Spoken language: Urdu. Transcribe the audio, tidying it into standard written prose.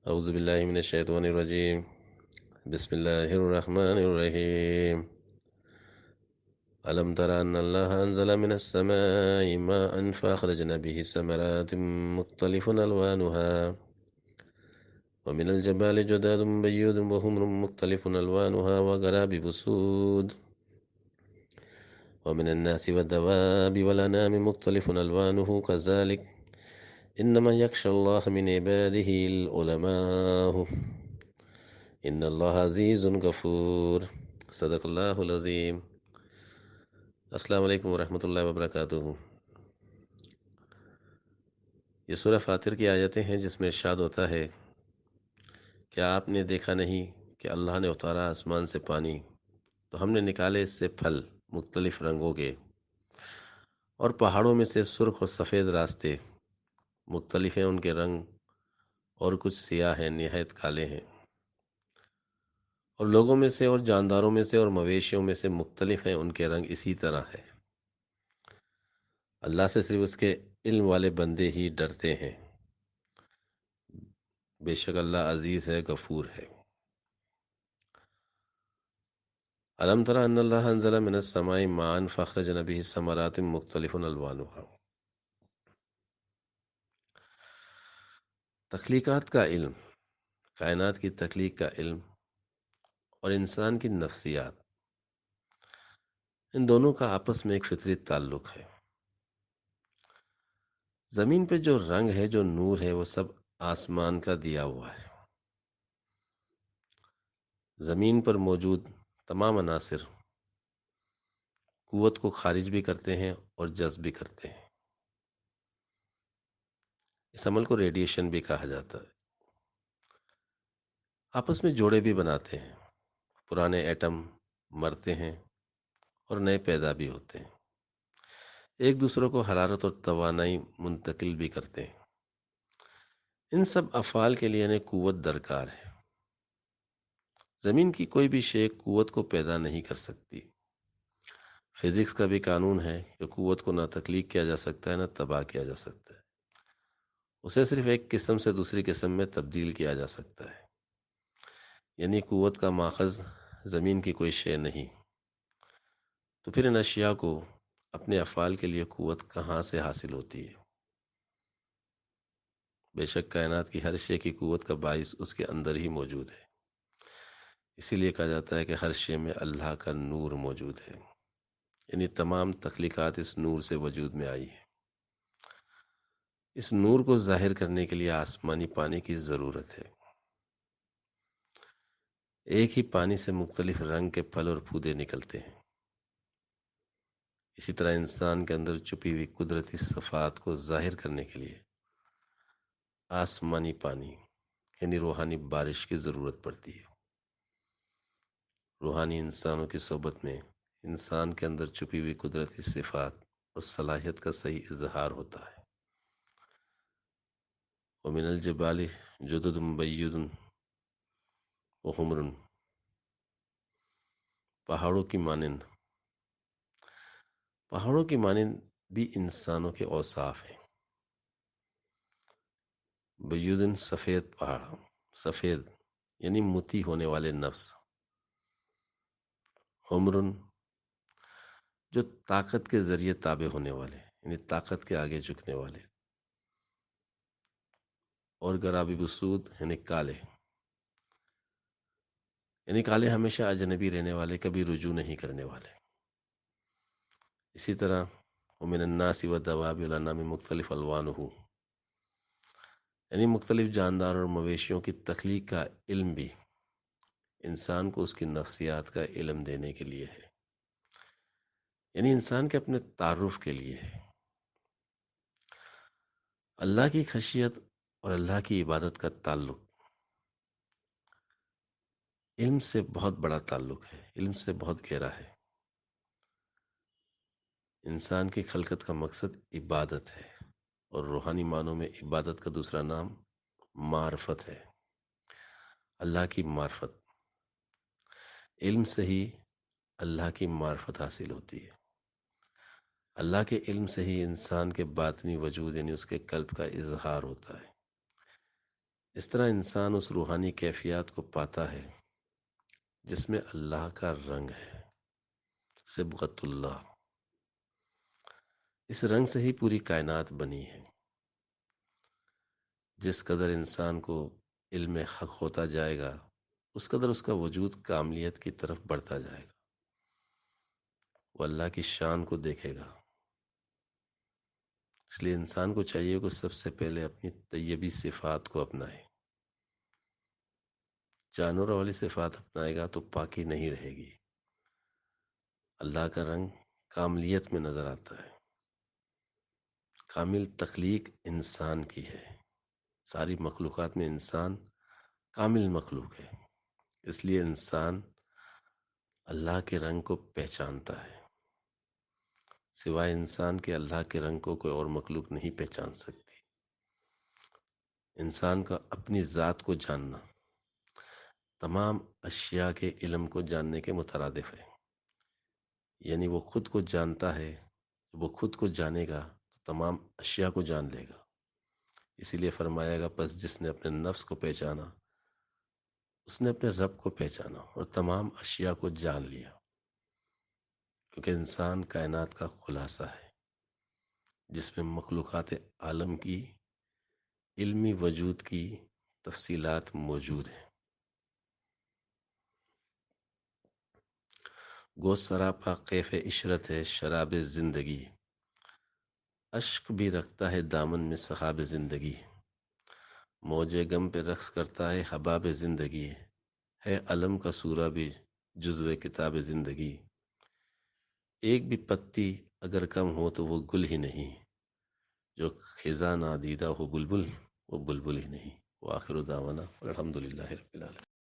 اعوذ باللہ من الشیطان الرجیم، بسم اللہ الرحمن الرحیم۔ ألم تر أن الله أنزل من السماء ماء فأخرجنا به ثمرات مختلف ألوانها ومن الجبال جداد بيض وحمر مختلف ألوانها وغرابيب سود ومن الناس والدواب والأنعام مختلف ألوانه كذلك إنما يخشى الله من عباده العلماء ان اللہ عزیز غفور۔ صدق اللہ العظیم۔ السلام علیکم ورحمۃ اللہ وبرکاتہ۔ یہ سورہ فاطر کی آیتیں ہیں جس میں ارشاد ہوتا ہے، کیا آپ نے دیکھا نہیں کہ اللہ نے اتارا آسمان سے پانی تو ہم نے نکالے اس سے پھل مختلف رنگوں کے، اور پہاڑوں میں سے سرخ اور سفید راستے مختلف ہیں ان کے رنگ، اور کچھ سیاہ ہیں نہایت کالے ہیں، اور لوگوں میں سے اور جانداروں میں سے اور مویشیوں میں سے مختلف ہیں ان کے رنگ اسی طرح ہے۔ اللہ سے صرف اس کے علم والے بندے ہی ڈرتے ہیں، بے شک اللہ عزیز ہے، غفور ہے۔ الم تر ان اللہ انزل من السماء ماء فاخرجنا به ثمرات مختلف الوانها۔ تخلیقات کا علم، کائنات کی تخلیق کا علم اور انسان کی نفسیات، ان دونوں کا آپس میں ایک فطری تعلق ہے۔ زمین پہ جو رنگ ہے، جو نور ہے، وہ سب آسمان کا دیا ہوا ہے۔ زمین پر موجود تمام عناصر قوت کو خارج بھی کرتے ہیں اور جذب بھی کرتے ہیں۔ اس عمل کو ریڈیشن بھی کہا جاتا ہے۔ آپس میں جوڑے بھی بناتے ہیں، پرانے ایٹم مرتے ہیں اور نئے پیدا بھی ہوتے ہیں، ایک دوسرے کو حرارت اور توانائی منتقل بھی کرتے ہیں۔ ان سب افعال کے لیے انہیں قوت درکار ہے۔ زمین کی کوئی بھی شے قوت کو پیدا نہیں کر سکتی۔ فزکس کا بھی قانون ہے کہ قوت کو نہ تخلیق کیا جا سکتا ہے نہ تباہ کیا جا سکتا ہے، اسے صرف ایک قسم سے دوسری قسم میں تبدیل کیا جا سکتا ہے۔ یعنی قوت کا ماخذ زمین کی کوئی شے نہیں، تو پھر ان اشیاء کو اپنے افعال کے لیے قوت کہاں سے حاصل ہوتی ہے؟ بے شک کائنات کی ہر شے کی قوت کا باعث اس کے اندر ہی موجود ہے۔ اسی لیے کہا جاتا ہے کہ ہر شے میں اللہ کا نور موجود ہے، یعنی تمام تخلیقات اس نور سے وجود میں آئی ہے۔ اس نور کو ظاہر کرنے کے لیے آسمانی پانی کی ضرورت ہے۔ ایک ہی پانی سے مختلف رنگ کے پھل اور پودے نکلتے ہیں۔ اسی طرح انسان کے اندر چھپی ہوئی قدرتی صفات کو ظاہر کرنے کے لیے آسمانی پانی یعنی روحانی بارش کی ضرورت پڑتی ہے۔ روحانی انسانوں کی صحبت میں انسان کے اندر چھپی ہوئی قدرتی صفات اور صلاحیت کا صحیح اظہار ہوتا ہے۔ وَمِنَ الْجِبَالِ جُدُدٌ بَيِّضٌ وَحُمْرٌ، پہاڑوں کی مانند، پہاڑوں کی مانند بھی انسانوں کے اوصاف ہیں۔ بیضن سفید پہاڑ، سفید یعنی متی ہونے والے نفس، حمرن جو طاقت کے ذریعے تابع ہونے والے یعنی طاقت کے آگے جھکنے والے، اور گرابی بسود یعنی کالے، یعنی کالے ہمیشہ اجنبی رہنے والے، کبھی رجوع نہیں کرنے والے۔ اسی طرح ومن الناس والدواب والانعام مختلف الوانہ، یعنی مختلف جاندار اور مویشیوں کی تخلیق کا علم بھی انسان کو اس کی نفسیات کا علم دینے کے لیے ہے، یعنی انسان کے اپنے تعارف کے لیے ہے۔ اللہ کی خشیت اور اللہ کی عبادت کا تعلق علم سے بہت بڑا تعلق ہے، علم سے بہت گہرا ہے۔ انسان کی خلقت کا مقصد عبادت ہے، اور روحانی معنوں میں عبادت کا دوسرا نام معرفت ہے، اللہ کی معرفت۔ علم سے ہی اللہ کی معرفت حاصل ہوتی ہے۔ اللہ کے علم سے ہی انسان کے باطنی وجود یعنی اس کے قلب کا اظہار ہوتا ہے۔ اس طرح انسان اس روحانی کیفیات کو پاتا ہے جس میں اللہ کا رنگ ہے، صبغت اللہ. اس رنگ سے ہی پوری کائنات بنی ہے. جس قدر انسان کو علم حق ہوتا جائے گا اس قدر اس کا وجود کاملیت کی طرف بڑھتا جائے گا. وہ اللہ کی شان کو دیکھے گا. اس لیے انسان کو چاہیے کہ سب سے پہلے اپنی طیبی صفات کو اپنائے. جانوروں والی صفات اپنائے گا تو پاکی نہیں رہے گی. اللہ کا رنگ کاملیت میں نظر آتا ہے. کامل تخلیق انسان کی ہے. ساری مخلوقات میں انسان کامل مخلوق ہے. اس لیے انسان اللہ کے رنگ کو پہچانتا ہے. سوائے انسان کے اللہ کے رنگ کو کوئی اور مخلوق نہیں پہچان سکتی. انسان کا اپنی ذات کو جاننا تمام اشیاء کے علم کو جاننے کے مترادف ہے. یعنی وہ خود کو جانتا ہے. جب وہ خود کو جانے گا تو تمام اشیاء کو جان لے گا. اسی لیے فرمایا گا پس جس نے اپنے نفس کو پہچانا اس نے اپنے رب کو پہچانا اور تمام اشیاء کو جان لیا. کیونکہ انسان کائنات کا خلاصہ ہے جس میں مخلوقات عالم کی علمی وجود کی تفصیلات موجود ہیں. گوشت سراپا کیف عشرت ہے شراب زندگی، اشک بھی رکھتا ہے دامن میں صحاب زندگی. موج غم پہ رقص کرتا ہے حباب زندگی، ہے علم کا سورہ بھی جزو کتاب زندگی. ایک بھی پتی اگر کم ہو تو وہ گل ہی نہیں، جو خزاں نادیدہ ہو بلبل وہ بلبل ہی نہیں. وآخر دعوانا الحمدللہ رب العالمین.